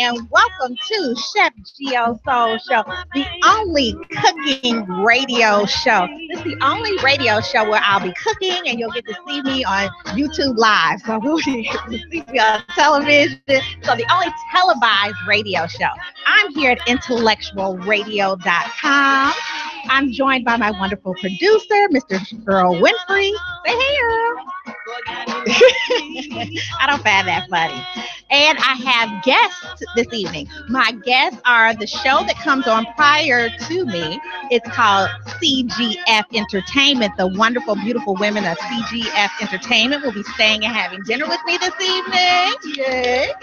and welcome to Chef Geo Soul Show, the only cooking radio show. This is the only radio show where I'll be cooking and you'll get to see me on YouTube Live. So you'll see me on television. So the only televised radio show. I'm here at IntellectualRadio.com. I'm joined by my wonderful producer, Mr. Earl Winfrey. Say hey, Earl. I don't find that funny. And I have guests this evening. My guests are the show that comes on prior to me. It's called CGF Entertainment. The wonderful, beautiful women of CGF Entertainment will be staying and having dinner with me this evening. Yay.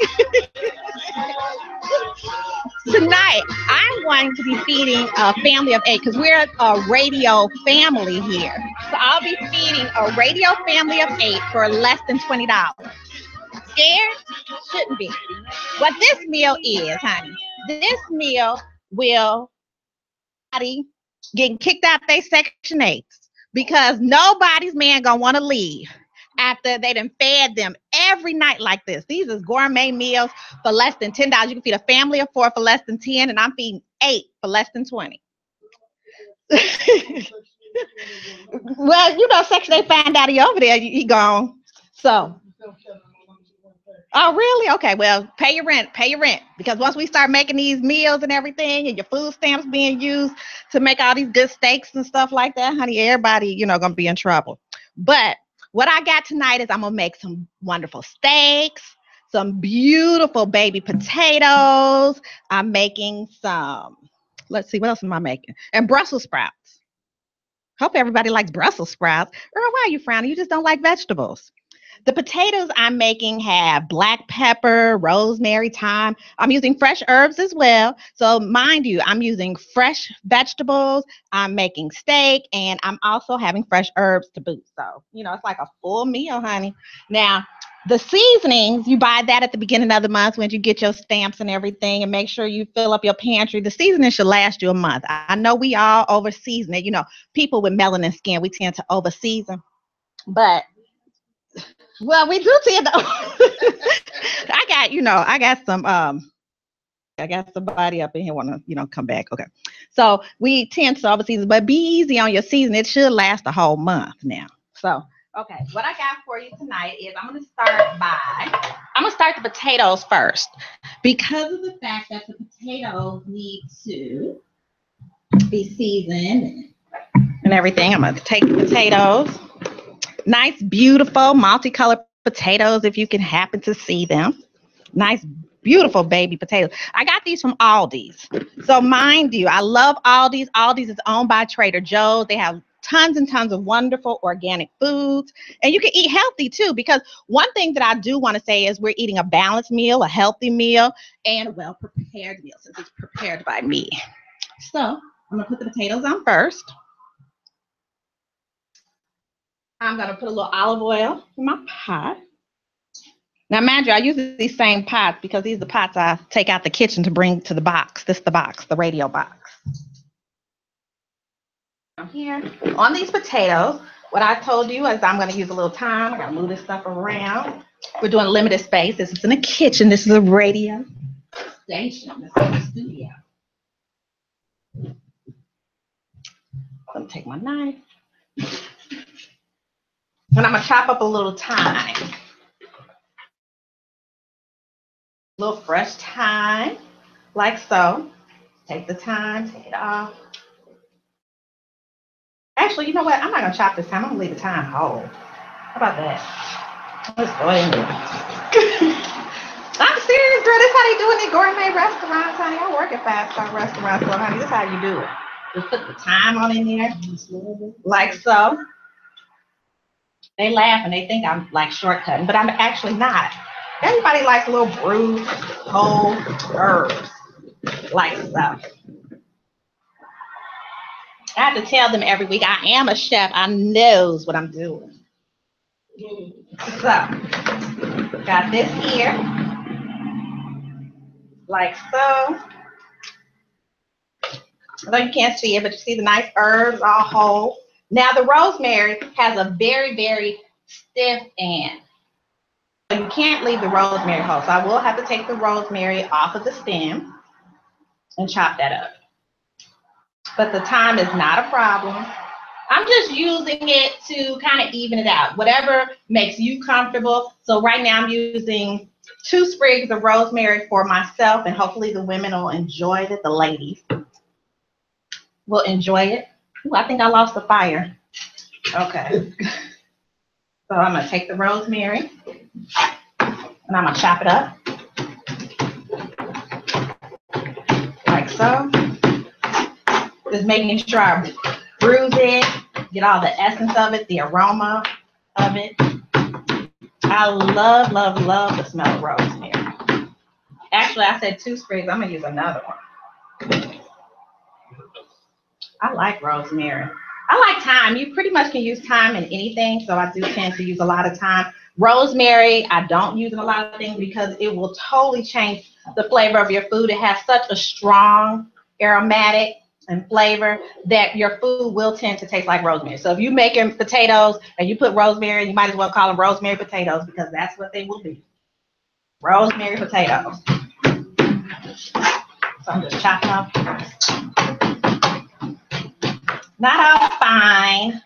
Tonight, I'm going to be feeding a family of 8 because we're a radio family here. So I'll be feeding a radio family of 8 for less than $20. Scared? Shouldn't be. What this meal is, honey, this meal will getting kicked out their Section 8s because nobody's man gonna want to leave after they done fed them every night like this. These is gourmet meals for less than $10. You can feed a family of 4 for less than 10, and I'm feeding 8 for less than 20. Well, you know, Section 8 find out he over there, he gone. So, oh, really? Okay, well, pay your rent, because once we start making these meals and everything, and your food stamps being used to make all these good steaks and stuff like that, honey, everybody, you know, gonna be in trouble. But what I got tonight is I'm gonna make some wonderful steaks, some beautiful baby potatoes. I'm making some, let's see, what else am I making? And Brussels sprouts. Hope everybody likes Brussels sprouts. Earl, why are you frowning? You just don't like vegetables. The potatoes I'm making have black pepper, rosemary, thyme. I'm using fresh herbs as well. So mind you, I'm using fresh vegetables. I'm making steak, and I'm also having fresh herbs to boot. So, you know, it's like a full meal, honey. Now, the seasonings, you buy that at the beginning of the month when you get your stamps and everything, and make sure you fill up your pantry. The seasoning should last you a month. I know we all over season it. You know, people with melanin skin, we tend to over season. But well, we do tend to. I got somebody up in here want to, come back. Okay. So we tend to over season, but be easy on your season. It should last a whole month now. So, okay. What I got for you tonight is I'm going to start the potatoes first because of the fact that the potatoes need to be seasoned and everything. I'm going to take the potatoes. Nice, beautiful, multicolored potatoes, if you can happen to see them. Nice, beautiful baby potatoes. I got these from Aldi's. So mind you, I love Aldi's. Aldi's is owned by Trader Joe's. They have tons and tons of wonderful organic foods. And you can eat healthy too, because one thing that I do want to say is we're eating a balanced meal, a healthy meal, and a well-prepared meal since it's prepared by me. So I'm going to put the potatoes on first. I'm going to put a little olive oil in my pot. Now, mind you, I use these same pots because these are the pots I take out the kitchen to bring to the box. This is the box, the radio box. Here, on these potatoes, what I told you is I'm going to use a little thyme. I got to move this stuff around. We're doing limited space. This is in the kitchen. This is a radio station. This is the studio. I'm going to take my knife. And I'm going to chop up a little thyme. A little fresh thyme, like so. Take the thyme, take it off. Actually, you know what? I'm not going to chop this thyme. I'm going to leave the thyme whole. How about that? Let's go ahead and do it. I'm serious, girl. This is how they do it in gourmet restaurants, honey. I work at 5-star restaurants, so honey, this is how you do it. Just put the thyme on in there, like so. They laugh and they think I'm like shortcutting, but I'm actually not. Everybody likes a little bruised whole herbs, like so. I have to tell them every week, I am a chef. I knows what I'm doing. So, got this here, like so. Although you can't see it, but you see the nice herbs all whole. Now the rosemary has a very, very stiff end. you can't leave the rosemary whole. So I will have to take the rosemary off of the stem and chop that up. But the thyme is not a problem. I'm just using it to kind of even it out, whatever makes you comfortable. So right now I'm using 2 sprigs of rosemary for myself, and hopefully the women will enjoy it. The ladies will enjoy it. Ooh, I think I lost the fire. Okay. So I'm going to take the rosemary and I'm going to chop it up like so. Just making sure I bruise it, get all the essence of it, the aroma of it. I love, love, love the smell of rosemary. Actually, I said 2 sprigs. I'm going to use another one. I like rosemary. I like thyme. You pretty much can use thyme in anything, so I do tend to use a lot of thyme. Rosemary, I don't use in a lot of things because it will totally change the flavor of your food. It has such a strong aromatic and flavor that your food will tend to taste like rosemary. So if you're making potatoes and you put rosemary, you might as well call them rosemary potatoes because that's what they will be. Rosemary potatoes. So I'm just chopping up. Not all fine.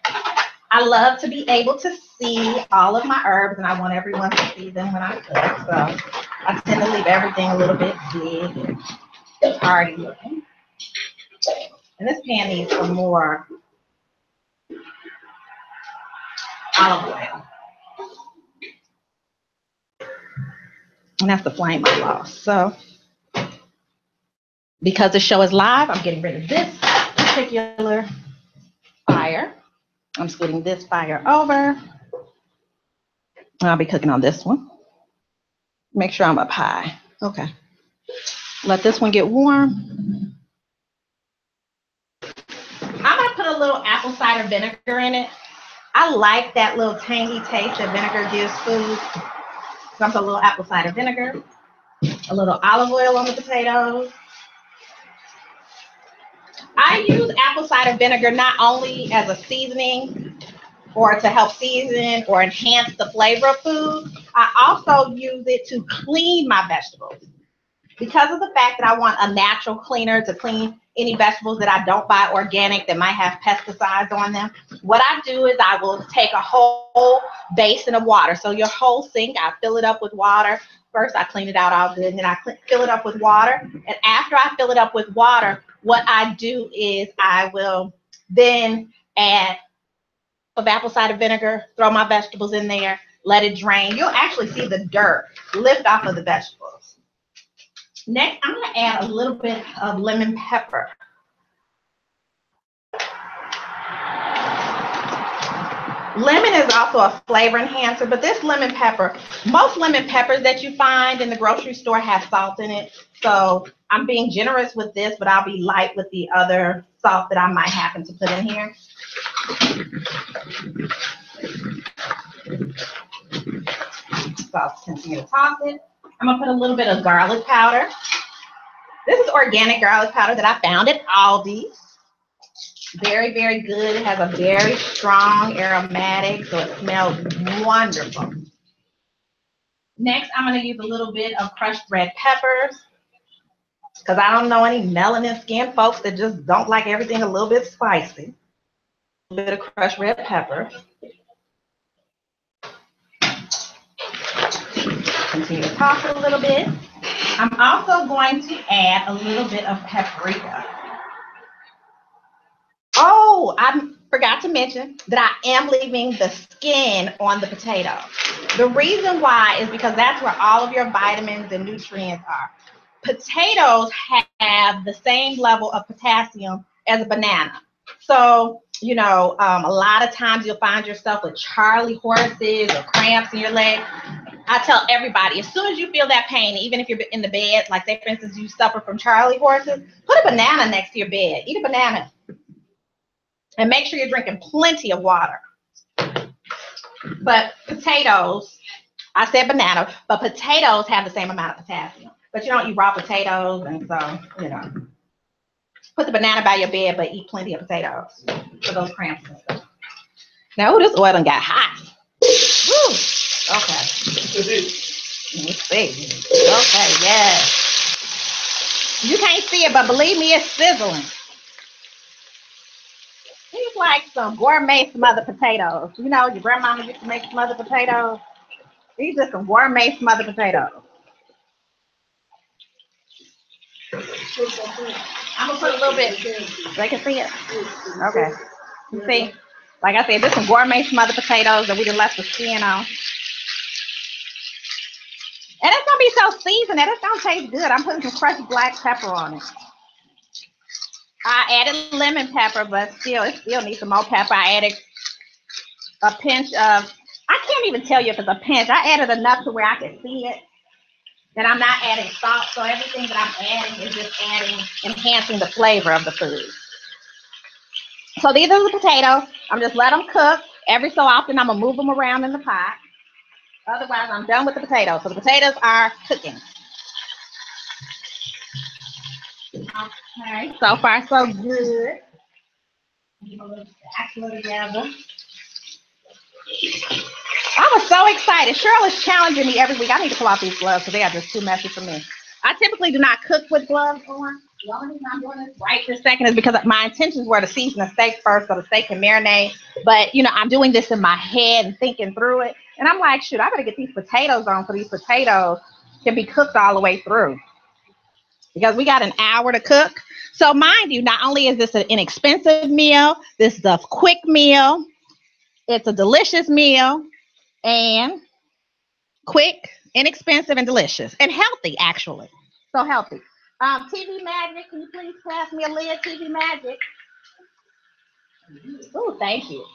I love to be able to see all of my herbs, and I want everyone to see them when I cook. So I tend to leave everything a little bit big and hearty looking. And this pan needs some more olive oil. And that's the flame I lost. So because the show is live, I'm getting rid of this particular fire. I'm splitting this fire over. I'll be cooking on this one. Make sure I'm up high. Okay. Let this one get warm. I'm going to put a little apple cider vinegar in it. I like that little tangy taste that vinegar gives food. So I'm put a little apple cider vinegar, a little olive oil on the potatoes. I use apple cider vinegar not only as a seasoning or to help season or enhance the flavor of food, I also use it to clean my vegetables. Because of the fact that I want a natural cleaner to clean any vegetables that I don't buy organic that might have pesticides on them, what I do is I will take a whole basin of water. So your whole sink, I fill it up with water. First, I clean it out all good, and then I fill it up with water. And after I fill it up with water, what I do is I will then add of apple cider vinegar, throw my vegetables in there, let it drain. You'll actually see the dirt lift off of the vegetables. Next, I'm going to add a little bit of lemon pepper. Lemon is also a flavor enhancer, but this lemon pepper, most lemon peppers that you find in the grocery store have salt in it. So I'm being generous with this, but I'll be light with the other salt that I might happen to put in here. So I'll continue to toss it. I'm going to put a little bit of garlic powder. This is organic garlic powder that I found at Aldi's. Very, very good. It has a very strong aromatic, so it smells wonderful. Next, I'm going to use a little bit of crushed red peppers because I don't know any melanin skin folks that just don't like everything a little bit spicy. A little bit of crushed red pepper. Continue to toss it a little bit. I'm also going to add a little bit of paprika. Oh, I forgot to mention that I am leaving the skin on the potato. The reason why is because that's where all of your vitamins and nutrients are. Potatoes have the same level of potassium as a banana. So, you know, a lot of times you'll find yourself with Charlie horses or cramps in your leg. I tell everybody, as soon as you feel that pain, even if you're in the bed, like say, for instance, you suffer from Charlie horses, put a banana next to your bed. Eat a banana. And make sure you're drinking plenty of water. But potatoes, I said banana, but potatoes have the same amount of potassium. But you don't eat raw potatoes, and so, you know, put the banana by your bed, but eat plenty of potatoes for those cramps and stuff. Now, this oil done got hot. Woo. Okay. Let me see. Okay, yes. You can't see it, but believe me, it's sizzling. These like some gourmet smothered potatoes. You know, your grandmama used to make smothered potatoes. These are some gourmet smothered potatoes. I'm gonna put a little bit. They can see it. Okay. You see, like I said, this is some gourmet smothered potatoes that we just left the skin on. And it's gonna be so seasoned that it's gonna taste good. I'm putting some crushed black pepper on it. I added lemon pepper, but it still needs some more pepper. I added a pinch of, I can't even tell you if it's a pinch. I added enough to where I can see it. And I'm not adding salt, so everything that I'm adding is just enhancing the flavor of the food. So these are the potatoes. I'm just let them cook. Every so often, I'm gonna move them around in the pot. Otherwise, I'm done with the potatoes. So the potatoes are cooking. Okay, so far so good. Together. I was so excited. Cheryl is challenging me every week. I need to pull out these gloves because they are just too messy for me. I typically do not cook with gloves on. The only reason I'm doing this right this second is because my intentions were to season the steak first so the steak can marinate. But, you know, I'm doing this in my head and thinking through it. And I'm like, shoot, I better get these potatoes on so these potatoes can be cooked all the way through. Because we got an hour to cook. So mind you, not only is this an inexpensive meal, this is a quick meal. It's a delicious meal and quick, inexpensive, and delicious. And healthy, actually. So healthy. TV Magic, can you please pass me a lid, TV Magic? Oh, thank you.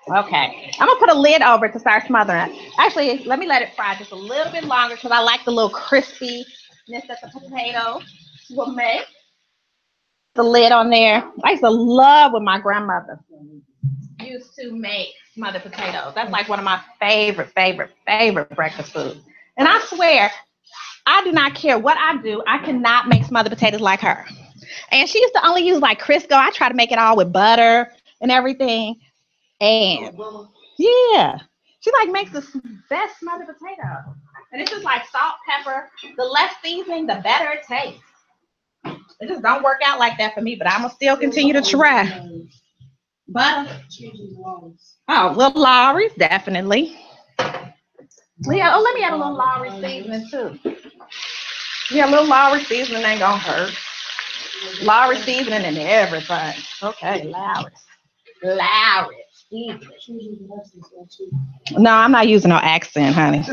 Okay. I'm going to put a lid over it to start smothering it. Actually, let me let it fry just a little bit longer because I like the little crispiness that the potatoes will make. The lid on there. I used to love when my grandmother used to make smothered potatoes. That's like one of my favorite breakfast foods. And I swear, I do not care what I do. I cannot make smothered potatoes like her. And she used to only use like Crisco. I try to make it all with butter and everything. And yeah, she like makes the best smothered potato. And it's just like salt, pepper. The less seasoning, the better it tastes. It just don't work out like that for me, but I'm gonna still continue to try. Butter. Oh, little Lawry's, definitely. Yeah, let me add a little Lawry seasoning too. Yeah, a little Lawry seasoning ain't gonna hurt. Lawry seasoning and everything. Okay, Lawry seasoning. No, I'm not using no accent, honey.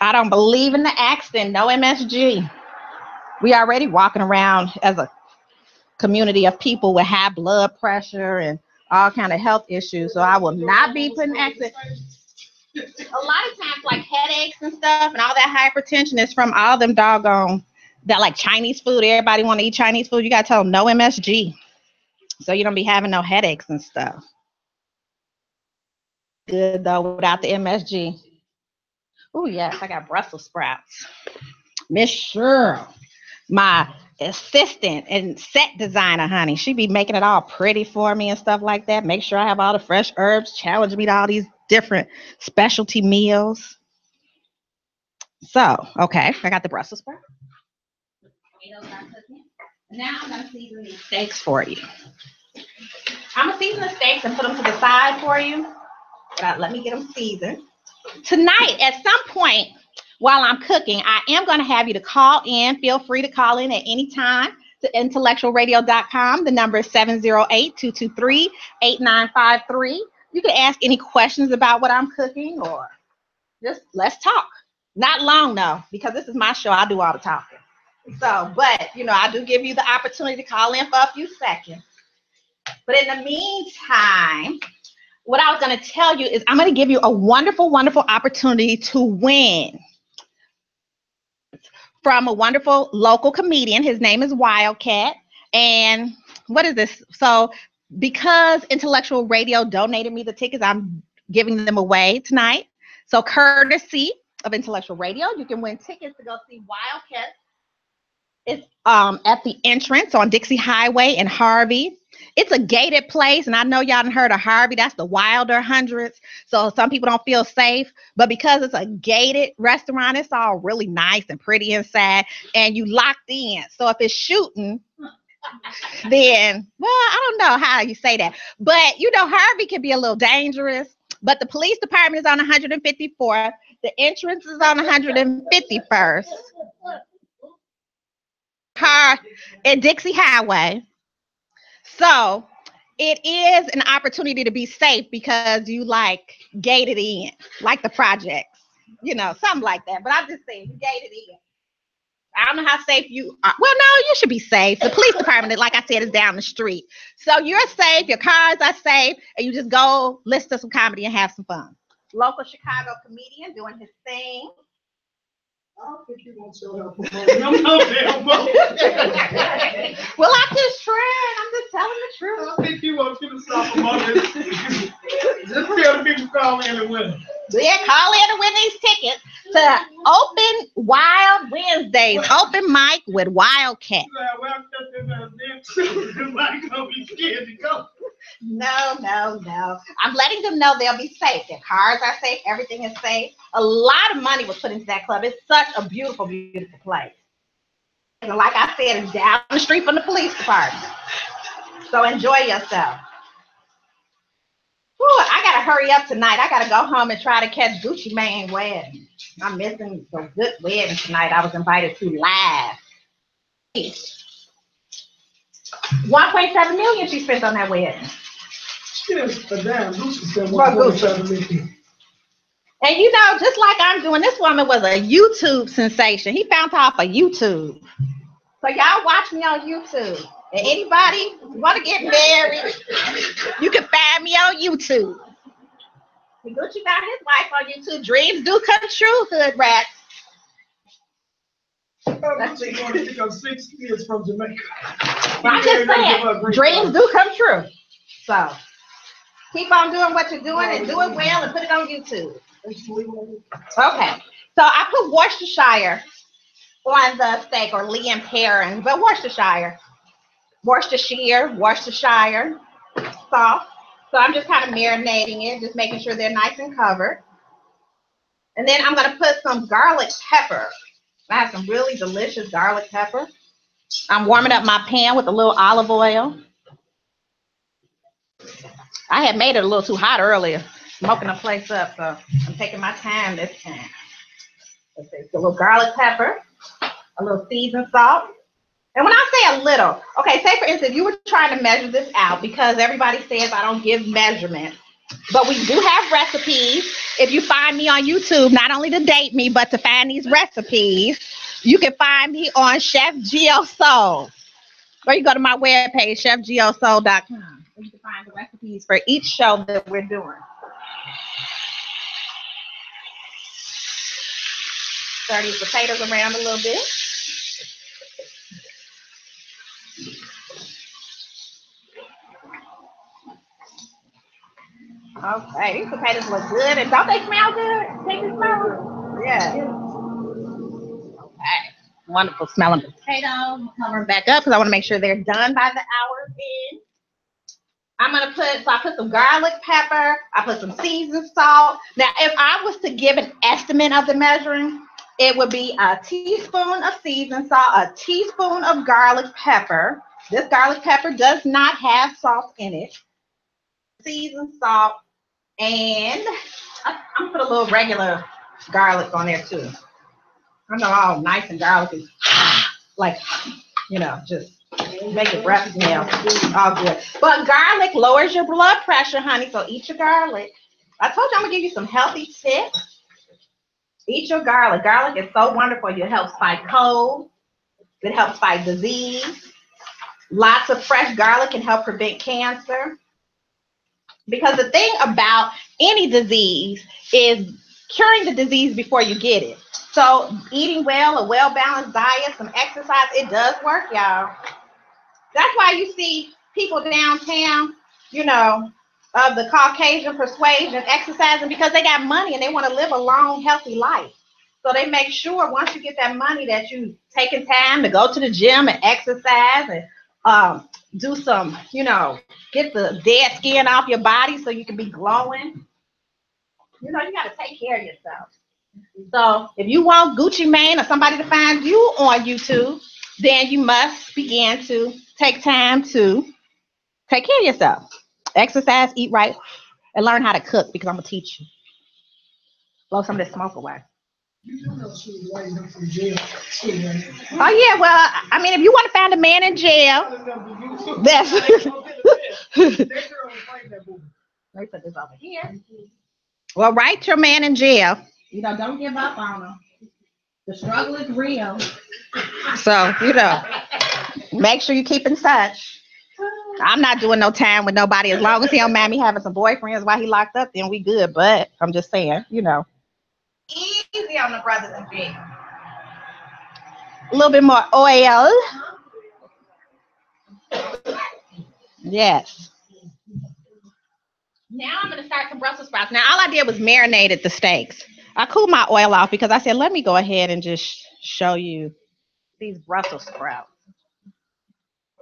I don't believe in the accent. No MSG. We already walking around as a community of people with high blood pressure and all kind of health issues. So I will not be putting accent. A lot of times, like headaches and stuff and all that hypertension is from all them doggone, that like Chinese food. Everybody want to eat Chinese food. You got to tell them no MSG. So you don't be having no headaches and stuff. Good though, without the MSG. Oh, yes, I got Brussels sprouts. Miss Cheryl, my assistant and set designer, honey. She be making it all pretty for me and stuff like that. Make sure I have all the fresh herbs, challenge me to all these different specialty meals. So, okay, I got the Brussels sprouts. Now I'm going to season these steaks for you. I'm going to season the steaks and put them to the side for you. Let me get them seasoned. Tonight, at some point while I'm cooking, I am going to have you to call in. Feel free to call in at any time to IntellectualRadio.com. The number is 708-223-8953. You can ask any questions about what I'm cooking or just let's talk. Not long, though, because this is my show. I do all the talking. So, but, you know, I do give you the opportunity to call in for a few seconds. But in the meantime, what I was going to tell you is I'm going to give you a wonderful, wonderful opportunity to win from a wonderful local comedian. His name is Wildcat. And what is this? So because Intellectual Radio donated me the tickets, I'm giving them away tonight. So courtesy of Intellectual Radio, you can win tickets to go see Wildcat. It's at the entrance on Dixie Highway in Harvey. It's a gated place, and I know y'all done heard of Harvey. That's the Wilder Hundreds. So some people don't feel safe, but because it's a gated restaurant, it's all really nice and pretty inside, and you locked in. So if it's shooting, then, well, I don't know how you say that, but you know, Harvey can be a little dangerous. But the police department is on 154th. The entrance is on 151st. Car and Dixie Highway. So it is an opportunity to be safe because you like gated in, like the projects, you know, something like that. But I'm just saying, you gated in. I don't know how safe you are. Well, no, you should be safe. The police department, like I said, is down the street. So you're safe, your cars are safe, and you just go listen to some comedy and have some fun. Local Chicago comedian doing his thing. I don't think you want your help promoting. I'm no damn mo. Well, I'm just trying. I'm just telling the truth. I don't think he wants you to stop promoting. Just tell the people call in and win. Yeah, call in and win these tickets to Open Wild Wednesdays, open mic with Wildcat. No. I'm letting them know they'll be safe. Their cars are safe. Everything is safe. A lot of money was put into that club. It's such a beautiful, beautiful place. And like I said, it's down the street from the police department. So enjoy yourself. Whew, I got to hurry up tonight. I got to go home and try to catch Gucci Mane's wedding. I'm missing the good wedding tonight. I was invited to live. 1.7 million she spent on that wedding. Yes, but damn, Lucy said 1.7 million. And you know, just like I'm doing, this woman was a YouTube sensation. He found her off of YouTube. So y'all watch me on YouTube. And anybody want to get married, you can find me on YouTube. Gucci found his wife on YouTube. Dreams do come true, hood rats. That's going to pick up 6 kids from Jamaica. I'm just saying, dreams do come true. So keep on doing what you're doing and do it well and put it on YouTube. Okay. So I put Worcestershire on the steak, or Lee and Perrin, but Worcestershire sauce. So I'm just kind of marinating it, just making sure they're nice and covered. And then I'm going to put some garlic pepper. I have some really delicious garlic pepper. I'm warming up my pan with a little olive oil. I had made it a little too hot earlier, smoking the place up, so I'm taking my time this time. Let's see, a little garlic pepper, a little seasoned salt. And when I say a little, okay, say for instance, you were trying to measure this out, because everybody says I don't give measurements, but we do have recipes. If you find me on YouTube, not only to date me, but to find these recipes, you can find me on Chef Geo Soul, or you go to my webpage, chefgeosoul.com. You can find the recipes for each show that we're doing. Stir these potatoes around a little bit. Okay, these potatoes look good. And don't they smell good? Can you smell them? Yeah. Okay. Wonderful smelling potato. Cover them back up because I want to make sure they're done by the hour in. I'm going to I put some garlic pepper. I put some seasoned salt. Now, if I was to give an estimate of the measuring, it would be a teaspoon of seasoned salt, a teaspoon of garlic pepper. This garlic pepper does not have salt in it. Seasoned salt, and I'm going to put a little regular garlic on there too. I know all nice and garlicky, like, you know, just make your breath smell all good. But garlic lowers your blood pressure, honey, so eat your garlic. I told you I'm going to give you some healthy tips. Eat your garlic. Garlic is so wonderful. It helps fight cold. It helps fight disease. Lots of fresh garlic can help prevent cancer. Because the thing about any disease is curing the disease before you get it. So eating well, a well-balanced diet, some exercise, it does work, y'all. That's why you see people downtown, you know, of the Caucasian persuasion exercising, because they got money and they want to live a long, healthy life. So they make sure once you get that money that you taking time to go to the gym and exercise and do some, get the dead skin off your body so you can be glowing. You got to take care of yourself. So if you want Gucci Mane or somebody to find you on YouTube, then you must begin to take time to take care of yourself. Exercise, eat right, and learn how to cook because I'm going to teach you. Blow some of this smoke away. Oh, yeah. Well, I mean, if you want to find a man in jail, that's. Let me put this over here. Well, write your man in jail. Don't give up on him. The struggle is real. So, make sure you keep in touch. I'm not doing no time with nobody as long as he don't mind me having some boyfriends while he locked up, then we good. But I'm just saying, easy on the brothers in jail. A little bit more oil. Yes. Now I'm going to start some Brussels sprouts. Now, all I did was marinated the steaks. I cooled my oil off because I said, let me go ahead and just show you these Brussels sprouts.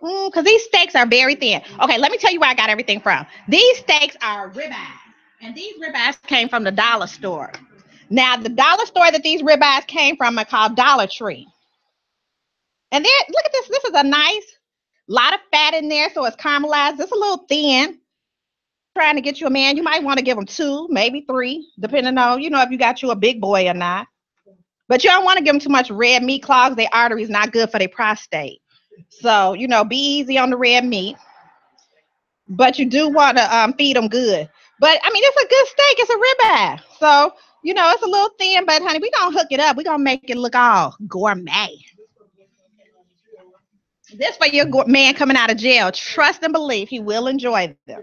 Because these steaks are very thin. Okay, let me tell you where I got everything from. These steaks are ribeyes. And these ribeyes came from the dollar store. Now, the dollar store that these ribeyes came from are called Dollar Tree. And then, look at this. This is a nice lot of fat in there, so it's caramelized. It's a little thin. Trying to get you a man, you might want to give him 2, maybe 3, depending on, if you got you a big boy or not. But you don't want to give them too much red meat, clogs their arteries, not good for their prostate. So, be easy on the red meat. But you do want to feed them good. But, I mean, it's a good steak. It's a ribeye. So, it's a little thin, but, honey, we're going to hook it up. We're going to make it look all gourmet. This for your man coming out of jail. Trust and believe he will enjoy them.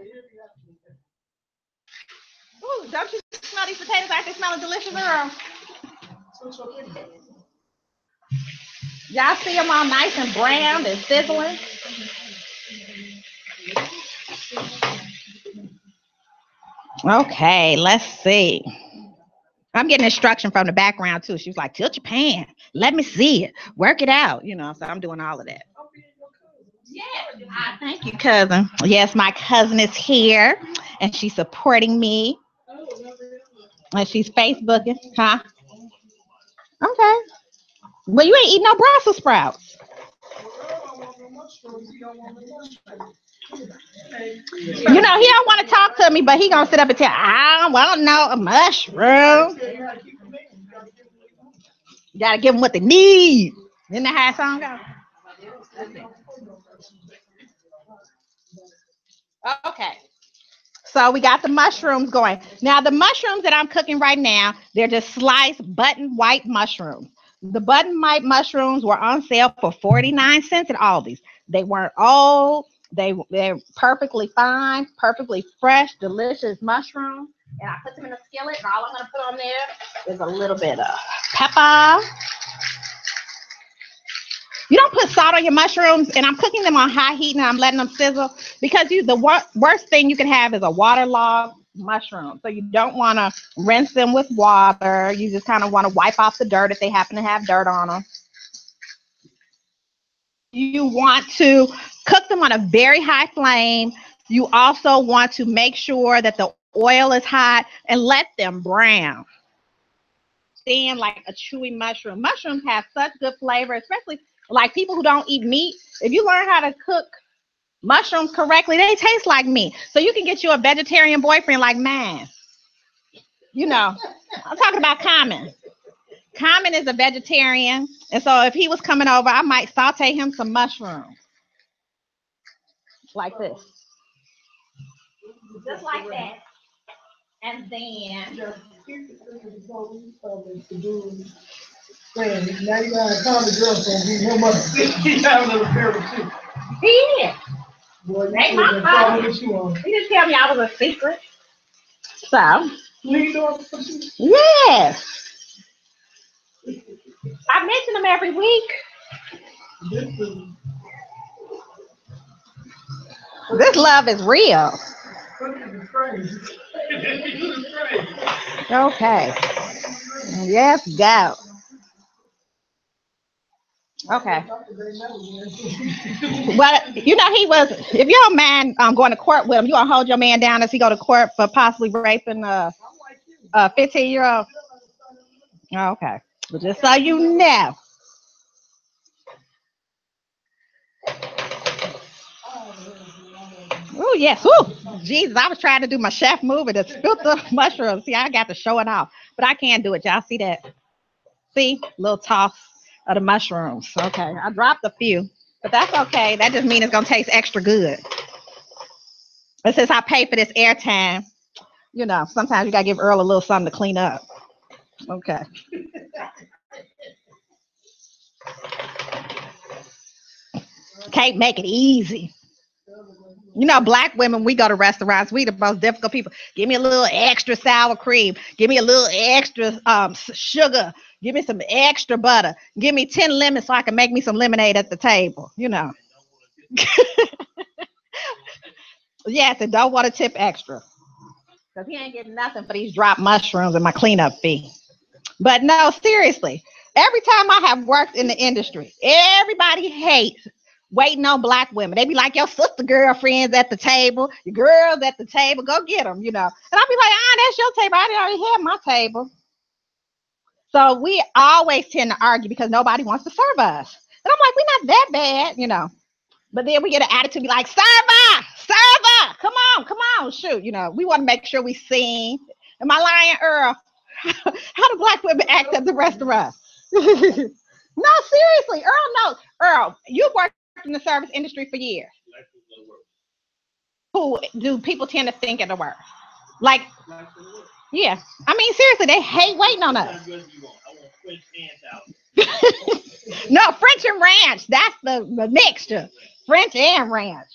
Ooh, don't you smell these potatoes? Aren't they smelling delicious, girl? Y'all see them all nice and brown and sizzling? Okay, let's see. I'm getting instruction from the background, too. She was like, tilt your pan. Let me see it. Work it out. So I'm doing all of that. Yes, thank you, cousin. Yes, my cousin is here, and she's supporting me. And she's Facebooking. Huh? Okay. Well, you ain't eating no Brussels sprouts. He don't want to talk to me, but he gonna sit up and tell, I don't know, a mushroom. You gotta give them what they need. Isn't that how song go? Okay. So we got the mushrooms going. Now the mushrooms that I'm cooking right now, they're just sliced button white mushrooms. The button white mushrooms were on sale for 49 cents at Aldi's. They weren't old. They're perfectly fine, perfectly fresh, delicious mushrooms. And I put them in a skillet, and all I'm going to put on there is a little bit of pepper. You don't put salt on your mushrooms, and I'm cooking them on high heat, and I'm letting them sizzle because the worst thing you can have is a waterlogged mushroom. So you don't want to rinse them with water. You just kind of want to wipe off the dirt if they happen to have dirt on them. You want to cook them on a very high flame. You also want to make sure that the oil is hot and let them brown. Thin like a chewy mushroom. Mushrooms have such good flavor, especially like people who don't eat meat. If you learn how to cook mushrooms correctly, they taste like meat. So you can get you a vegetarian boyfriend like mine. I'm talking about Common. Common is a vegetarian. And so if he was coming over, I might saute him some mushrooms. Like this. Just like that. And then Now you got a common girl saying he's her mother. He got a little pair of shoes. He is. Boy, they my father. He didn't tell me I was a secret. So yes. I mention them every week. This love is real. Okay. Yes, go. Okay. Well, you know, he was, if you don't mind going to court with him, you want to hold your man down as he go to court for possibly raping a 15-year-old? Oh, okay. But just so you know. Oh, yes. Woo. Jesus, I was trying to do my chef move and it spilt the mushrooms. See, I got to show it off. But I can't do it. Y'all see that? See? Little toss of the mushrooms. Okay. I dropped a few. But that's okay. That just means it's going to taste extra good. But since I pay for this airtime, you know, sometimes you got to give Earl a little something to clean up. Okay. Can't make it easy. You know, black women, we go to restaurants, we the most difficult people. Give me a little extra sour cream. Give me a little extra sugar. Give me some extra butter. Give me 10 lemons so I can make me some lemonade at the table, you know. Yes, and don't want to tip extra. Because he ain't getting nothing for these dropped mushrooms and my cleanup fee. But no, seriously, every time I have worked in the industry, everybody hates waiting on black women. They be like, your sister girlfriends at the table, your girls at the table, go get them, you know. And I'll be like, that's your table. I already had my table. So we always tend to argue because nobody wants to serve us. And I'm like, we're not that bad, you know. But then we get an attitude, be like, server, come on, shoot. You know, we want to make sure we sing. Am I lying, Earl? How do black women act at the restaurant? No, seriously, Earl knows. Earl, you've worked in the service industry for years. Who do people tend to think are the worst? Like, yeah. I mean, seriously, they hate waiting on us. No, French and ranch. That's the mixture. French and ranch.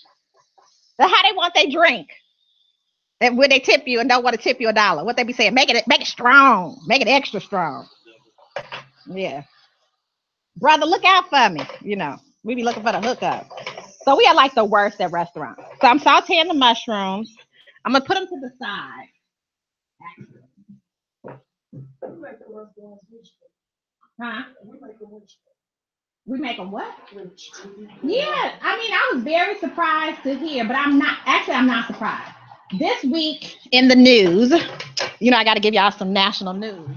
That's how they want their drink. And when they tip you and don't want to tip you $1, what they be saying? Make it strong. Make it extra strong. Yeah. Brother, look out for me. You know, we be looking for the hookup. So we are like the worst at restaurants. So I'm sauteing the mushrooms. I'm going to put them to the side. Huh? We make them what? Yeah. I mean, I was very surprised to hear, but I'm not surprised. This week in the news, you know, I got to give y'all some national news.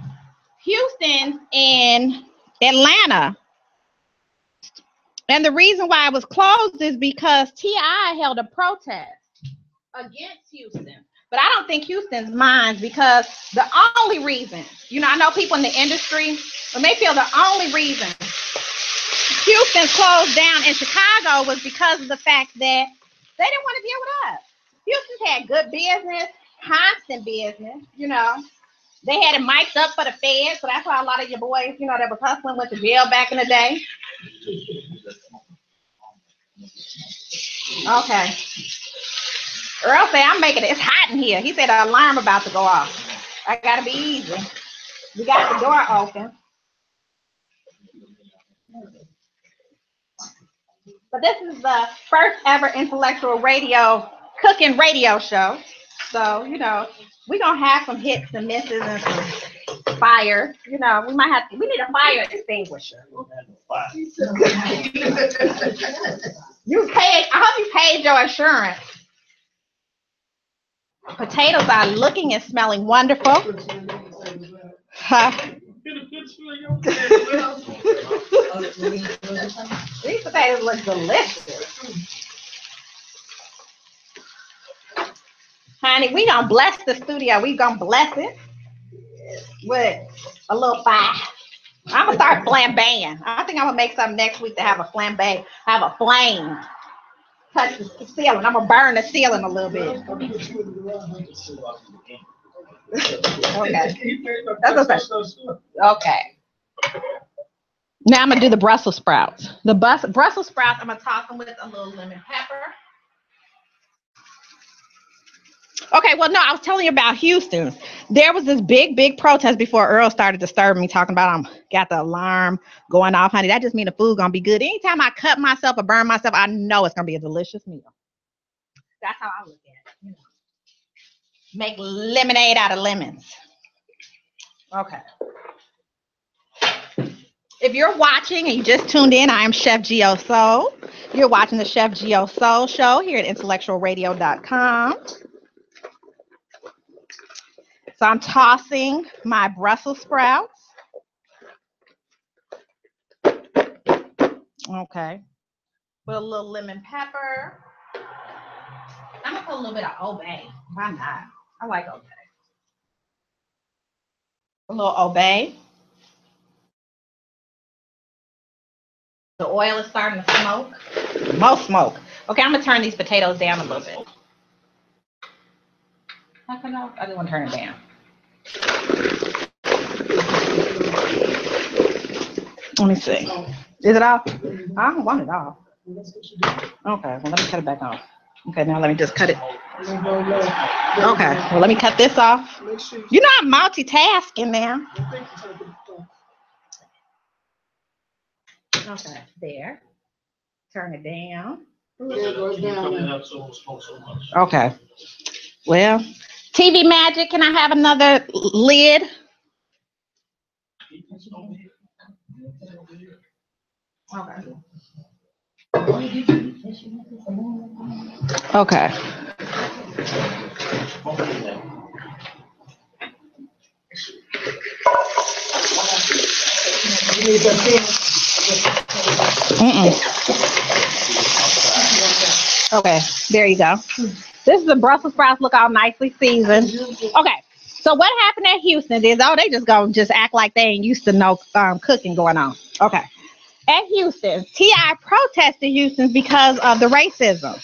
Houston and Atlanta. And the reason why it was closed is because T.I. held a protest against Houston. But I don't think Houston's minds because the only reason, you know, I know people in the industry, but they feel the only reason Houston closed down in Chicago was because of the fact that they didn't want to deal with us. Houston had good business, constant business, you know. They had it mic'd up for the feds, so that's why a lot of your boys, you know, that was hustling went to jail back in the day. Okay. Earl said, I'm making it. It's hot in here. He said an alarm about to go off. I gotta be easy. We got the door open. But this is the first ever intellectual radio cooking radio show. So, you know, we're gonna have some hits and misses and some fire. You know, we need a fire extinguisher. I hope you paid your insurance. Potatoes are looking and smelling wonderful. Huh? These potatoes look delicious. Honey, we gonna bless the studio. We gonna bless it with a little fire. I'm gonna start flambeing. I think I'm gonna make something next week to have a flambe, have a flame touch the ceiling. I'm gonna burn the ceiling a little bit. Okay. That's okay. Now I'm gonna do the Brussels sprouts. The Brussels sprouts, I'm gonna toss them with a little lemon pepper. Okay, well, no, I was telling you about Houston. There was this big protest before Earl started disturbing me, talking about got the alarm going off, honey. That just means the food gonna be good. Anytime I cut myself or burn myself, I know it's gonna be a delicious meal. That's how I look at it. You know. Make lemonade out of lemons. Okay. If you're watching and you just tuned in, I am Chef Geo Soul. You're watching the Chef Geo Soul show here at IntellectualRadio.com. So I'm tossing my Brussels sprouts. Okay. Put a little lemon pepper. I'm going to put a little bit of Obey. Why not? I like Obey. A little Obey. The oil is starting to smoke. More smoke. Okay, I'm going to turn these potatoes down a little bit. I just want to turn it down. Let me see. Is it off? I don't want it off. Okay, well, let me cut it back off. Okay, now let me just cut it. Okay, well, let me cut this off. You know I'm multitasking now. Okay, there. Turn it down. Okay. Well, TV Magic, can I have another lid? Okay. Okay. Okay, there you go. This is the Brussels sprouts, look all nicely seasoned. Okay, so what happened at Houston is, they just act like they ain't used to no cooking going on. Okay, at Houston, T.I. protested Houston because of the racism.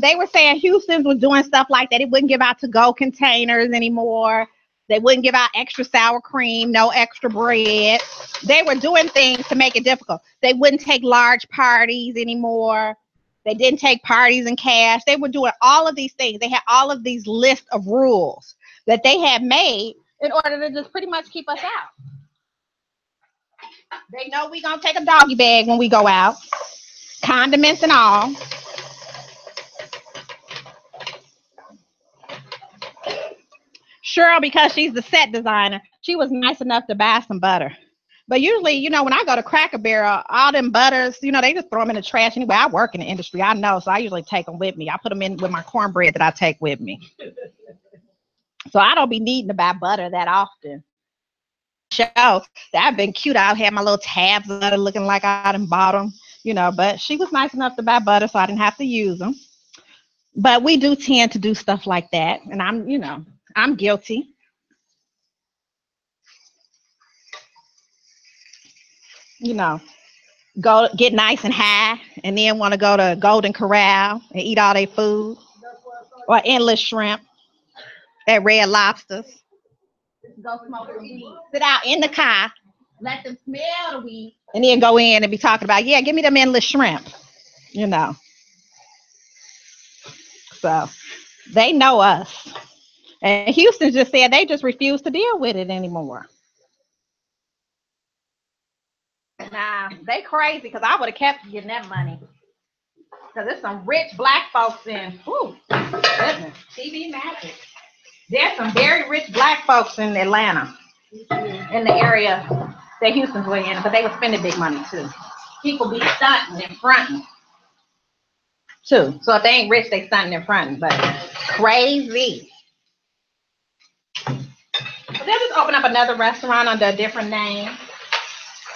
They were saying Houston was doing stuff like that. It wouldn't give out to-go containers anymore. They wouldn't give out extra sour cream, no extra bread. They were doing things to make it difficult. They wouldn't take large parties anymore. They didn't take parties in cash. They were doing all of these things. They had all of these lists of rules that they had made in order to just pretty much keep us out. They know we're going to take a doggy bag when we go out, condiments and all. Cheryl, because she's the set designer, she was nice enough to buy some butter. But usually, when I go to Cracker Barrel, all them butters, they just throw them in the trash anyway. I work in the industry, I know, so I usually take them with me. I put them in with my cornbread that I take with me. So I don't be needing to buy butter that often. Show that'd been cute. I had my little tabs of butter looking like I done bought them, but she was nice enough to buy butter, so I didn't have to use them. But we do tend to do stuff like that, and I'm guilty. Go get nice and high and then want to go to Golden Corral and eat all their food, or endless shrimp at Red Lobsters. Go smoke some weed, sit out in the car, let them smell the weed, and then go in and be talking about, yeah, give me them endless shrimp. So they know us. And Houston just said they just refuse to deal with it anymore. Nah, they crazy, because I would have kept getting that money. Because there's some rich black folks in, goodness, TV Magic. There's some very rich black folks in Atlanta, in the area that Houston's way in, but they were spending big money too. People be stunting and fronting too. So if they ain't rich, they stunting and fronting, but crazy. So they'll just open up another restaurant under a different name.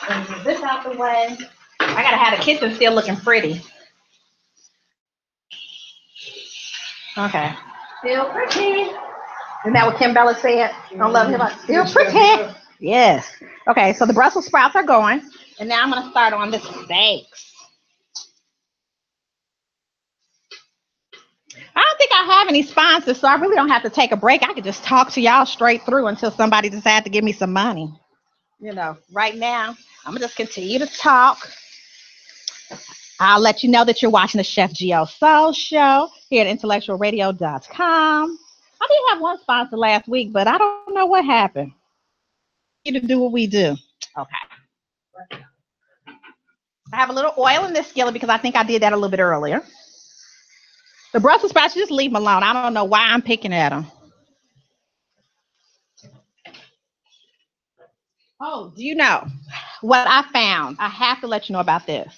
And get this out the way. I gotta have the kitchen still looking pretty. Okay. Still pretty. Isn't that what Kim Bella said? I love him. Still pretty. Yes. Okay, so the Brussels sprouts are going. And now I'm going to start on the steaks. I don't think I have any sponsors, so I really don't have to take a break. I could just talk to y'all straight through until somebody decides to give me some money. Right now, I'm going to just continue to talk. I'll let you know that you're watching the Chef Geo Soul show here at IntellectualRadio.com. I did have one sponsor last week, but I don't know what happened. To do what we do. Okay. I have a little oil in this skillet because I think I did that a little bit earlier. The Brussels sprouts, just leave them alone. I don't know why I'm picking at them. Oh, do you know what I found. I have to let you know about this.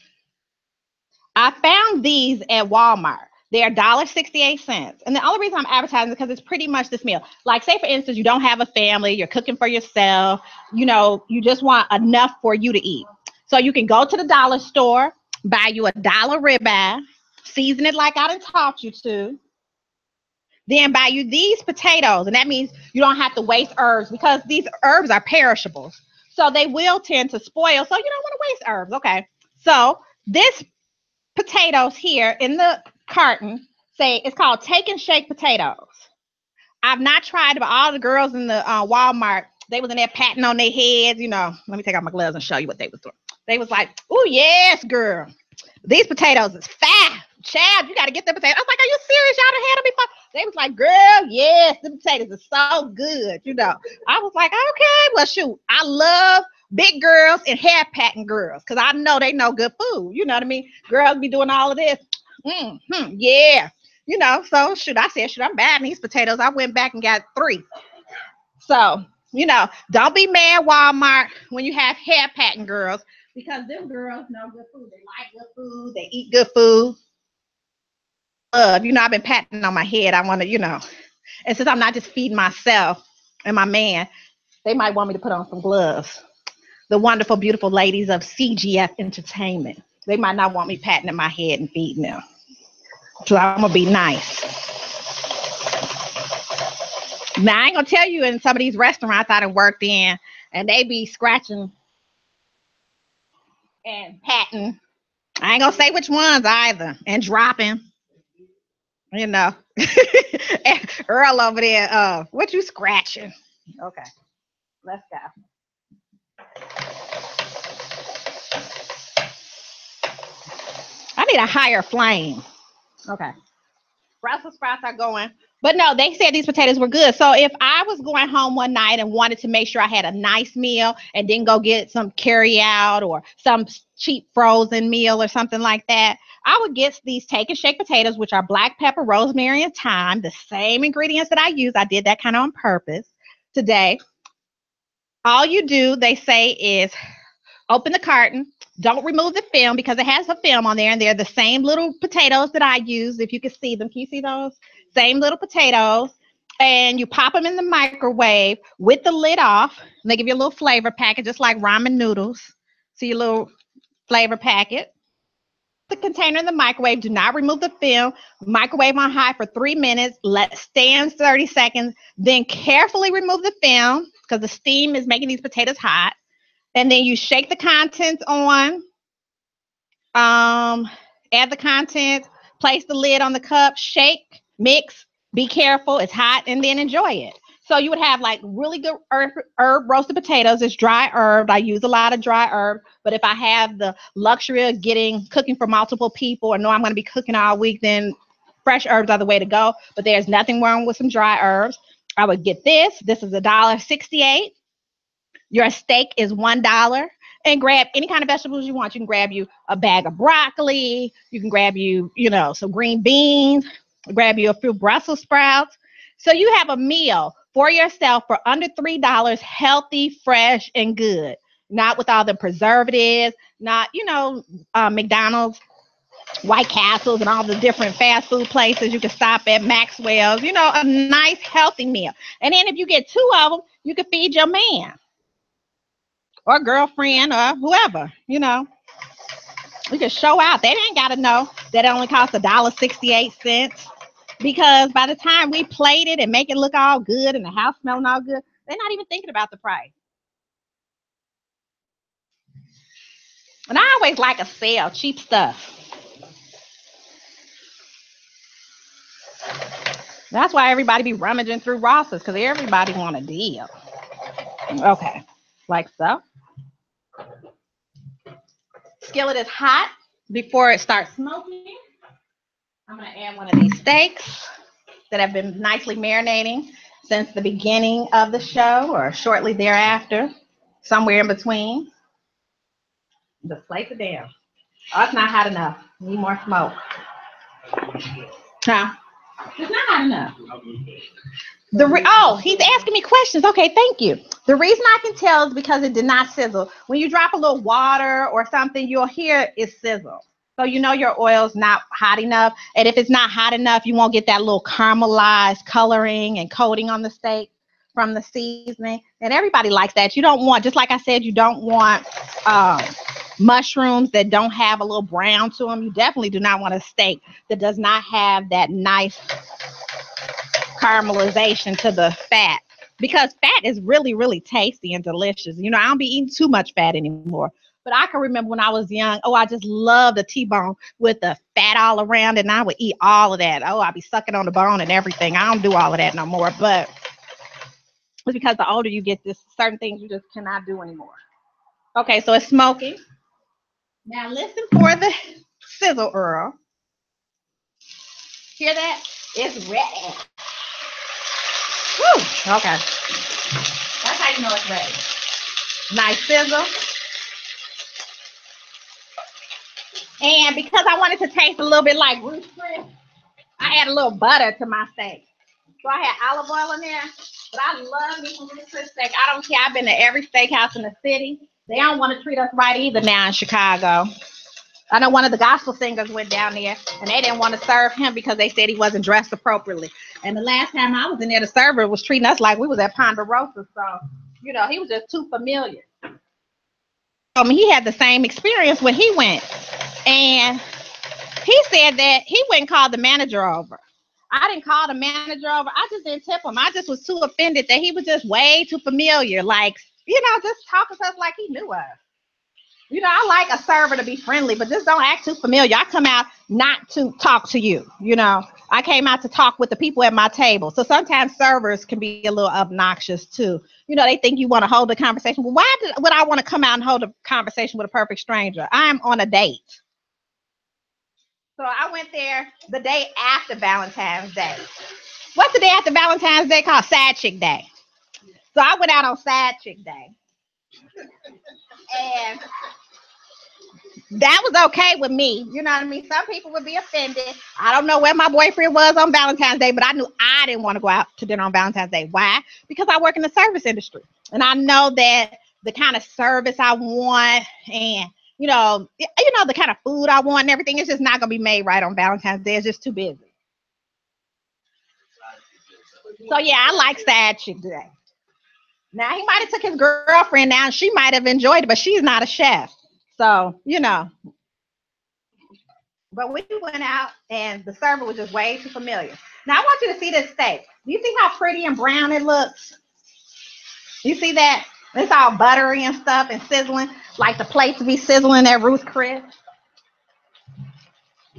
I found these at Walmart. They're $1.68. And the only reason I'm advertising is because it's pretty much this meal. Like, say, for instance, you don't have a family, you're cooking for yourself, you know, you just want enough for you to eat. So you can go to the dollar store, buy you $1 ribeye, season it like I done taught you to, then buy you these potatoes. And that means you don't have to waste herbs because these herbs are perishables. So they will tend to spoil. So you don't want to waste herbs. Okay. So this potatoes here in the carton say it's called Take and Shake potatoes. I've not tried it, but all the girls in the Walmart, they was in there patting on their heads. You know, let me take off my gloves and show you what they was doing. They was like, "Oh yes, girl, these potatoes is fat. Chad, you got to get the potatoes." I was like, "Are you serious? Y'all done had them before?" They was like, "Girl, yes, the potatoes are so good." You know, I was like, "Okay, well, shoot, I love big girls and hair patting girls because I know they know good food. You know what I mean? Girls be doing all of this. Yeah." You know, so shoot, I said, shoot, I'm buying these potatoes. I went back and got 3. So, you know, don't be mad, Walmart, when you have hair patting girls, because them girls know good food. They like good food. They eat good food. You know, I've been patting on my head. I want to, you know, and since I'm not just feeding myself and my man, they might want me to put on some gloves. The wonderful, beautiful ladies of CGF Entertainment. They might not want me patting in my head and feeding them. So I'm going to be nice. Now, I ain't going to tell you in some of these restaurants I done worked in, and they be scratching and patting. I ain't going to say which ones either, and dropping. You know. Earl over there, what you scratching? Okay, let's go. I need a higher flame. Okay. Brussels sprouts are going. But no, they said these potatoes were good. So if I was going home one night and wanted to make sure I had a nice meal and then go get some carry out or some cheap frozen meal or something like that, I would get these Take and Shake potatoes, which are black pepper, rosemary, and thyme, the same ingredients that I use. I did that kind of on purpose today. All you do, they say, is open the carton. Don't remove the film because it has a film on there, and they're the same little potatoes that I use. If you can see them, can you see those? Same little potatoes. And you pop them in the microwave with the lid off. And they give you a little flavor packet, just like ramen noodles. See your little flavor packet. The container in the microwave. Do not remove the film. Microwave on high for 3 minutes. Let it stand 30 seconds. Then carefully remove the film because the steam is making these potatoes hot. And then you shake the contents on, add the contents, place the lid on the cup, shake, mix, be careful, it's hot, and then enjoy it. So you would have like really good herb roasted potatoes. It's dry herb. I use a lot of dry herb, but if I have the luxury of cooking for multiple people or know I'm going to be cooking all week, then fresh herbs are the way to go. But there's nothing wrong with some dry herbs. I would get this. This is $1.68. Your steak is $1, and grab any kind of vegetables you want. You can grab you a bag of broccoli. You can grab you, you know, some green beans, grab you a few Brussels sprouts. So you have a meal for yourself for under $3, healthy, fresh, and good. Not with all the preservatives, not, you know, McDonald's, White Castles, and all the different fast food places you can stop at, Maxwell's, you know, a nice, healthy meal. And then if you get 2 of them, you can feed your man or girlfriend or whoever, you know. We can show out. They ain't got to know that it only costs $1.68 because by the time we plate it and make it look all good and the house smelling all good, they're not even thinking about the price. And I always like a sale, cheap stuff. That's why everybody be rummaging through Ross's because everybody want a deal. Okay, like so. Skillet is hot before it starts smoking. I'm going to add one of these steaks that have been nicely marinating since the beginning of the show or shortly thereafter, somewhere in between. Just place it down. Oh, it's not hot enough. Need more smoke. Huh? It's not hot enough. Oh, he's asking me questions. Okay, thank you. The reason I can tell is because it did not sizzle. When you drop a little water or something, you'll hear it sizzle. So you know your oil's not hot enough. And if it's not hot enough, you won't get that little caramelized coloring and coating on the steak from the seasoning. And everybody likes that. You don't want, just like I said, you don't want mushrooms that don't have a little brown to them. You definitely do not want a steak that does not have that nice caramelization to the fat, because fat is really, really tasty and delicious. You know, I don't be eating too much fat anymore, but I can remember when I was young, I just loved the T-bone with the fat all around it, and I would eat all of that. I'd be sucking on the bone and everything. I don't do all of that no more, but it's because the older you get, this certain things you just cannot do anymore. Okay, so it's smoking. Now listen for the sizzle, Earl. Hear that? It's ready. Woo, okay. That's how you know it's ready. Nice sizzle. And because I wanted to taste a little bit like Ruth's Chris, I add a little butter to my steak. So I had olive oil in there, but I love me some Ruth's Chris steak. I don't care. I've been to every steakhouse in the city. They don't want to treat us right either now in Chicago. I know one of the gospel singers went down there, and they didn't want to serve him because they said he wasn't dressed appropriately. And the last time I was in there, the server was treating us like we was at Ponderosa. So, you know, he was just too familiar. He had the same experience when he went. And he said that he went and called the manager over. I didn't call the manager over. I just didn't tip him. I just was too offended that he was just way too familiar. Like, you know, just talking to us like he knew us. You know, I like a server to be friendly, but just don't act too familiar. I come out not to talk to you. You know, I came out to talk with the people at my table. So sometimes servers can be a little obnoxious too. You know, they think you want to hold a conversation. Well, why would I want to come out and hold a conversation with a perfect stranger? I'm on a date. So I went there the day after Valentine's Day. What's the day after Valentine's Day called? Sad Chick Day. So I went out on Sad Chick Day. And that was okay with me. You know what I mean? Some people would be offended. I don't know where my boyfriend was on Valentine's Day, but I knew I didn't want to go out to dinner on Valentine's Day. Why? Because I work in the service industry. And I know that the kind of service I want and, you know, the kind of food I want and everything is just not going to be made right on Valentine's Day. It's just too busy. So, yeah, I like Sad Chick Day. Now, he might have took his girlfriend now, and she might have enjoyed it, but she's not a chef. So, you know. But we went out, and the server was just way too familiar. Now, I want you to see this steak. Do you see how pretty and brown it looks? You see that? It's all buttery and stuff and sizzling, like the plates be sizzling at Ruth's Chris.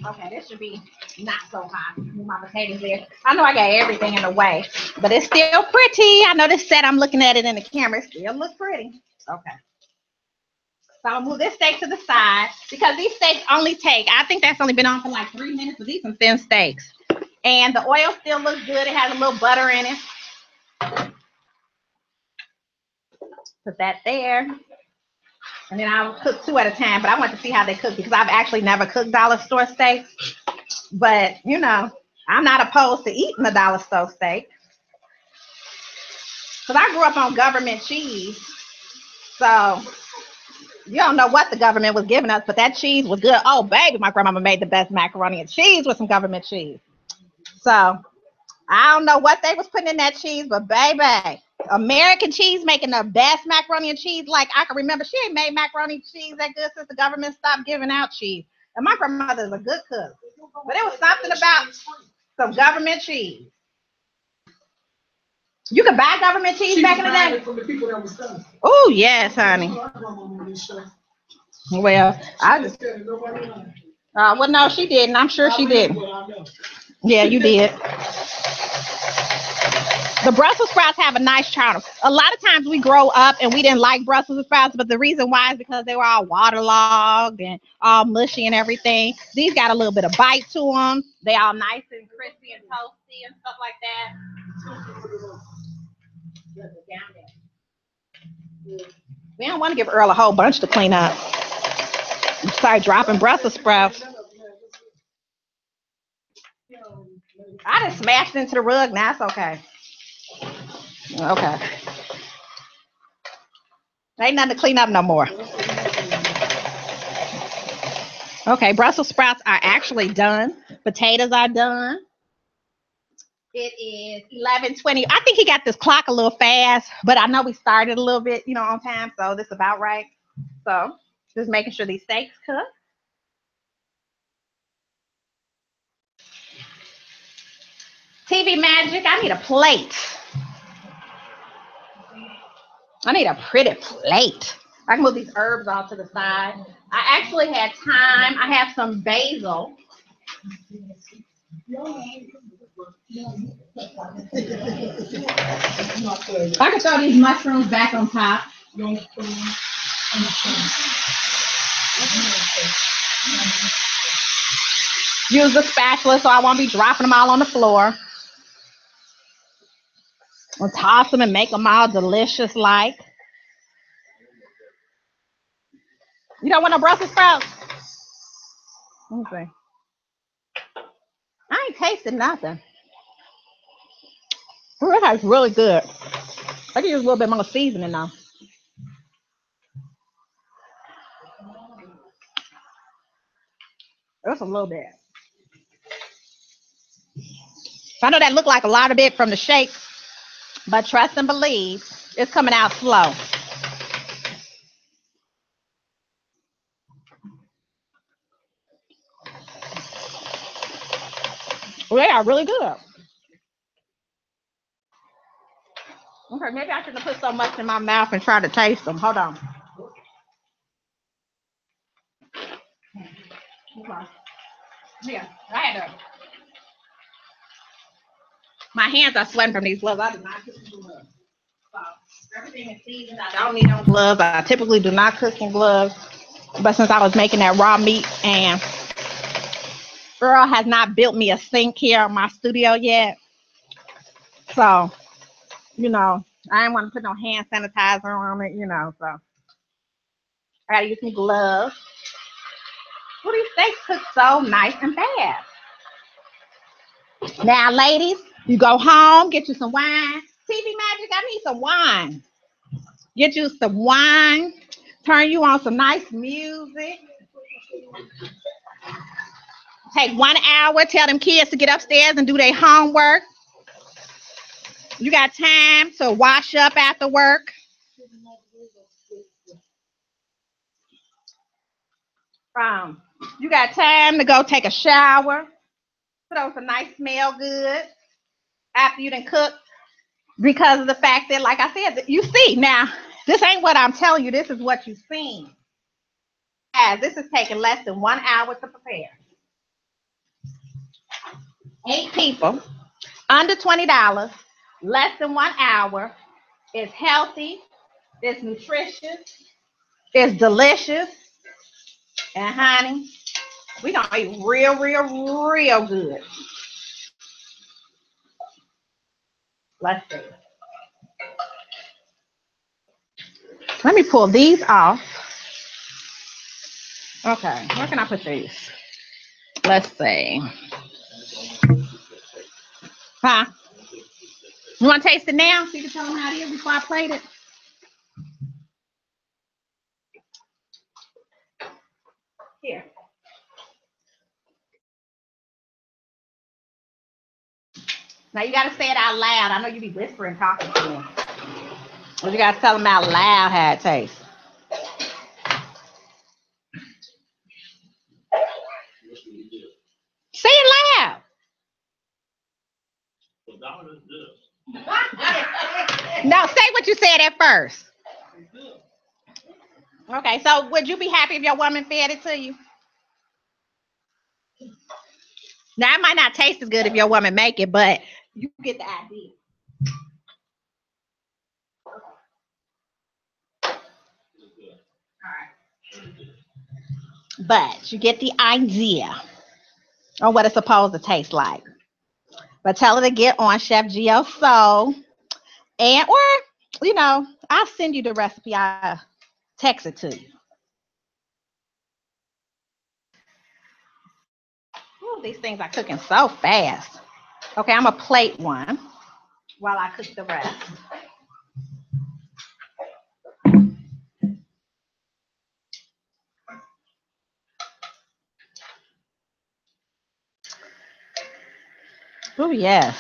Okay, this should be not so hot. Move my potatoes there. I know I got everything in the way, but it's still pretty. I know this set, I'm looking at it in the camera. It still looks pretty. Okay. So I'm gonna move this steak to the side because these steaks only take, I think that's only been on for like 3 minutes, but these are thin steaks. And the oil still looks good. It has a little butter in it. Put that there. And then I'll cook 2 at a time, but I want to see how they cook because I've actually never cooked dollar store steaks. But, you know, I'm not opposed to eating a dollar store steak. Because I grew up on government cheese. So you don't know what the government was giving us, but that cheese was good. Oh, baby, my grandmama made the best macaroni and cheese with some government cheese. So I don't know what they was putting in that cheese, but baby, American cheese making the best macaroni and cheese. Like I can remember, she ain't made macaroni and cheese that good since the government stopped giving out cheese. And my grandmother's a good cook, but it was something about some government cheese. You could buy government cheese back in the day. From the people that was selling. Oh yes, honey. Well, I just. Well, no, she didn't. I'm sure she didn't. Yeah, you did. The Brussels sprouts have a nice charm. A lot of times we grow up and we didn't like Brussels sprouts, but the reason why is because they were all waterlogged and all mushy and everything. These got a little bit of bite to them. They all nice and crispy and toasty and stuff like that. We don't want to give Earl a whole bunch to clean up. Start dropping Brussels sprouts. I just smashed into the rug. Now it's okay. Okay. Ain't nothing to clean up no more. Okay, Brussels sprouts are actually done. Potatoes are done. It is 11:20. I think he got this clock a little fast, but I know we started a little bit, on time, so this is about right. So just making sure these steaks cook. TV Magic, I need a plate. I need a pretty plate. I can move these herbs off to the side. I actually had time. I have some basil. I can throw these mushrooms back on top. Use the spatula so I won't be dropping them all on the floor. I'll toss them and make them all delicious like. You don't want no Brussels sprouts? Let me see. I ain't tasted nothing. Ooh, that tastes really good. I can use a little bit more seasoning now. Just a little bit. I know that looked like a lot of it from the shake, but trust and believe, it's coming out slow. They are really good. Okay, maybe I shouldn't have put so much in my mouth and try to taste them. Hold on. Okay. Yeah, I had to. My hands are sweating from these gloves. I do not cook in gloves. So everything is seasoned. I don't need no gloves. I typically do not cook in gloves. But since I was making that raw meat, and Earl has not built me a sink here in my studio yet. So, I didn't want to put no hand sanitizer on it, so I gotta use some gloves. Well, these steaks cook so nice and fast. Now, ladies, you go home, get you some wine. TV Magic, I need some wine. Get you some wine. Turn you on some nice music. Take 1 hour. Tell them kids to get upstairs and do their homework. You got time to wash up after work. You got time to go take a shower. Put on some nice smell good after you done cook. Because of the fact that, like I said, you see, now, this ain't what I'm telling you. This is what you've seen. As this is taking less than 1 hour to prepare. 8 people, under $20, less than 1 hour. It's healthy. It's nutritious. It's delicious. And honey, we gonna eat real, real, real good. Let's see. Let me pull these off. Okay, where can I put these? Let's see. Huh? You want to taste it now so you can tell them how it is before I plate it? Here. Now you got to say it out loud. I know you be whispering talking to me. But you got to tell them out loud how it tastes. Say it loud. No, say what you said at first. Okay, so would you be happy if your woman fed it to you? Now, it might not taste as good if your woman make it, but you get the idea. But you get the idea on what it's supposed to taste like. But tell her to get on Chef Geo Soul. Or, I'll send you the recipe. I'll text it to you. Ooh, these things are cooking so fast. Okay, I'm gonna plate one while I cook the rest. Oh, yes.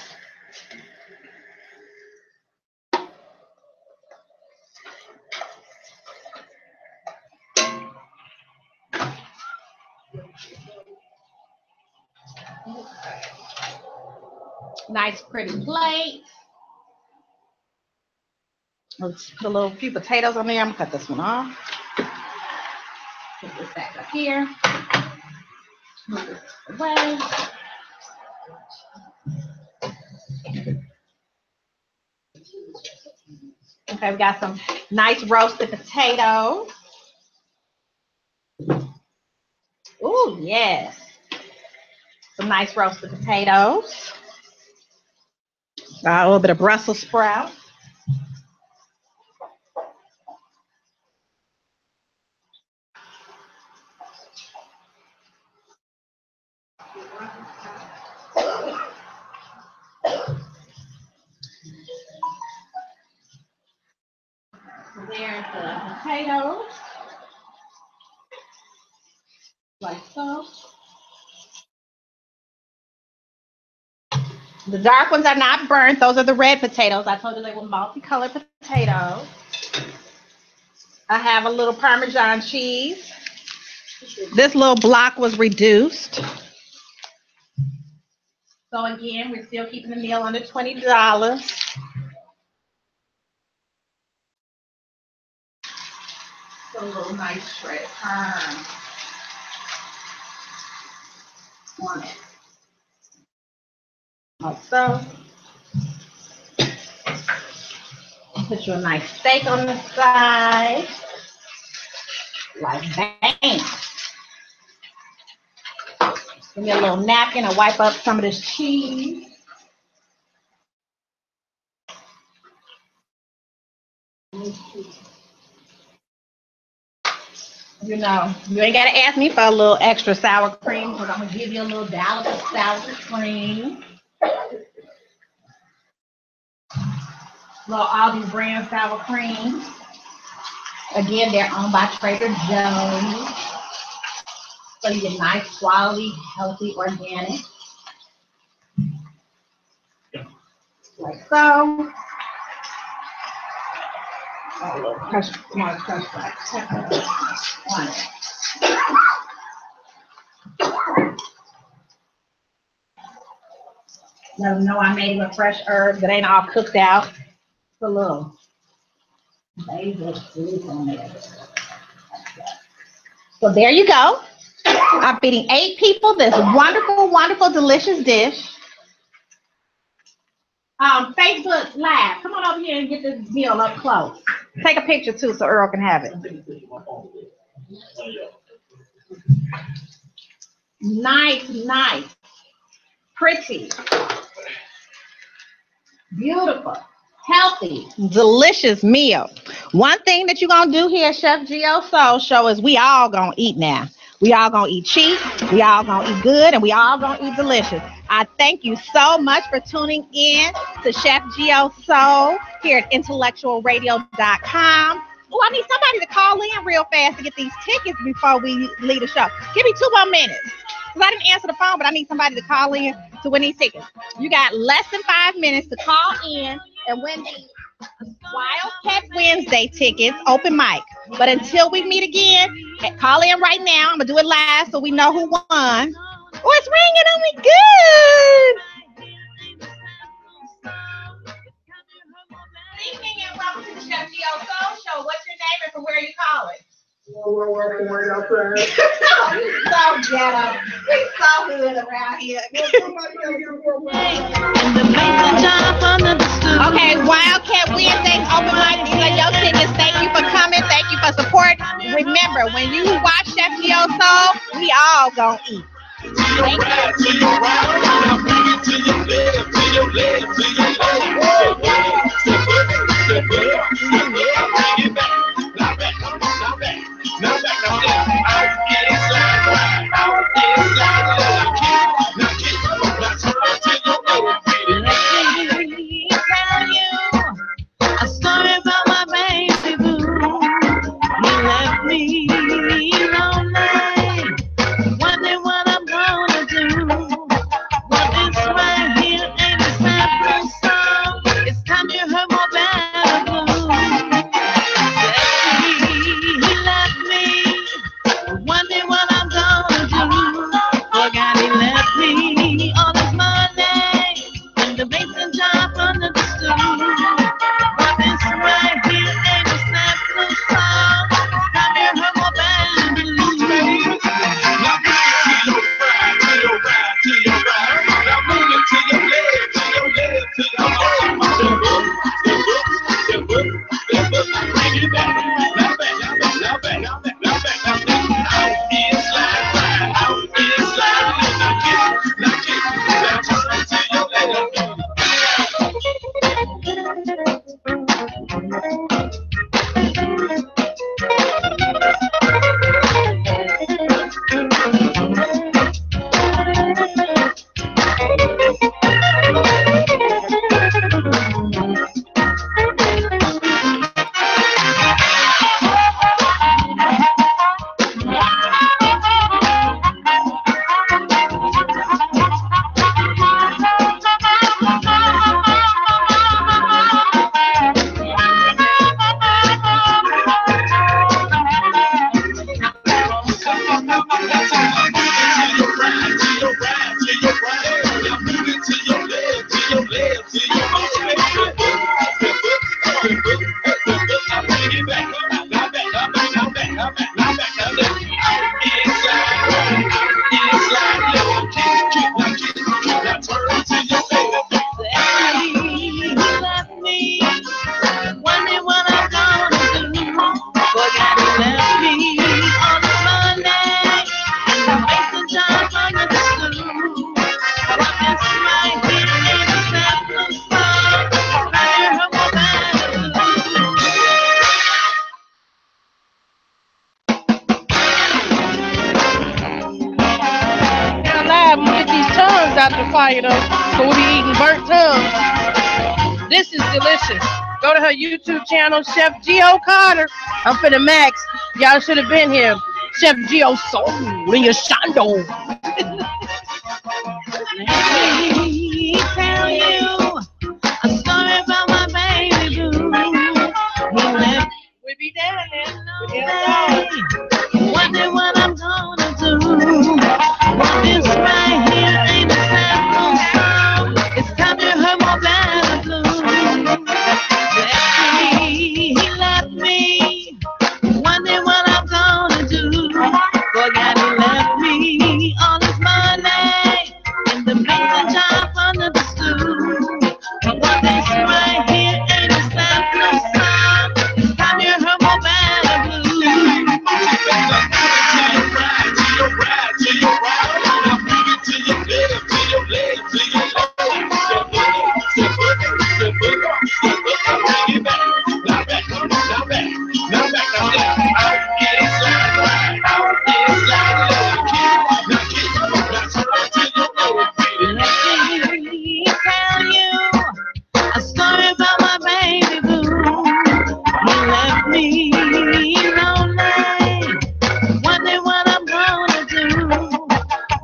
Nice, pretty plate. Let's put a few potatoes on there. I'm gonna cut this one off. Put this back up here. Move this away. Okay, we got some nice roasted potatoes. Oh, yes. Some nice roasted potatoes. A little bit of Brussels sprouts. There's the potatoes. Like so. The dark ones are not burnt. Those are the red potatoes. I told you they were multicolored potatoes. I have a little Parmesan cheese. This little block was reduced. So again, we're still keeping the meal under $20. So a little nice shredded parm on it. Like so. Put you a nice steak on the side. Like bang. Give me a little napkin and wipe up some of this cheese. You know, you ain't got to ask me for a little extra sour cream because I'm going to give you a little dollop of sour cream. Little Aldi brand sour cream. Again, they're owned by Trader Joe's. So you get nice, quality, healthy, organic. Like so. A little crushed, small crushed black pepper on it. Let them know I made it with fresh herbs. It ain't all cooked out. It's a little basil juice on there. So there you go. I'm feeding 8 people this wonderful, wonderful, delicious dish. Facebook Live. Come on over here and get this meal up close. Take a picture too so Earl can have it. Nice, nice. Pretty. Beautiful. Healthy. Delicious meal. One thing that you're going to do here at Chef Geo Soul Show is we all going to eat now. We all going to eat cheap. We all going to eat good. And we all going to eat delicious. I thank you so much for tuning in to Chef Geo Soul here at IntellectualRadio.com. Oh, I need somebody to call in real fast to get these tickets before we leave the show. Give me 2 more minutes. Because I didn't answer the phone, but I need somebody to call in to win these tickets. You got less than 5 minutes to call in and win the Wildcat Wednesday tickets, open mic. But until we meet again, call in right now. I'm going to do it live so we know who won. Oh, it's ringing on me. Good. Good evening and welcome to the Chef Geo Soul Show. What's your name and from where are you calling? We're working right outside. So ghetto. It's so good around here. Okay, Wildcat Wednesdays, open mic. These are your tickets. Thank you for coming. Thank you for support. Remember, when you watch Chef Geo Soul, we all gonna eat. Thank you. burnt tongue. This is delicious. Go to her YouTube channel, Chef Geo Carter. I'm finna max. Y'all should have been here. Chef Geo Soul in your shando. Let me tell you a story about my baby boo. He left We be down there. wondering what I'm gonna do. Well, this right here ain't a sample song. It's time to hurt my bad blues. He left me wondering what I'm gonna do. Forgot he left me all his money in the mason jar under the stool. Well, this right here ain't a sample song. It's time to hurt my bad blues. Let me tell you a story about my baby boo. He left me lonely, wondering what I'm gonna do.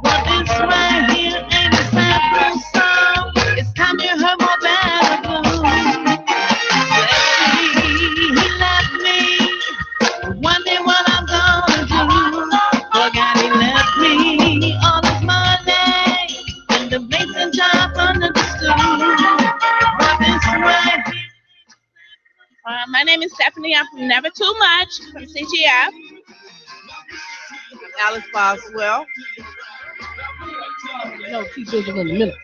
Well, this right here ain't a sample song. It's time to hurt my bad blues. He left me wondering what I'm gonna do. Forgot he left me all his money in the mason jar under the stool. Well, this right here. My name is Stephanie. I'm from Never Too Much from CGF. Alice Boswell. No, teachers in a minute.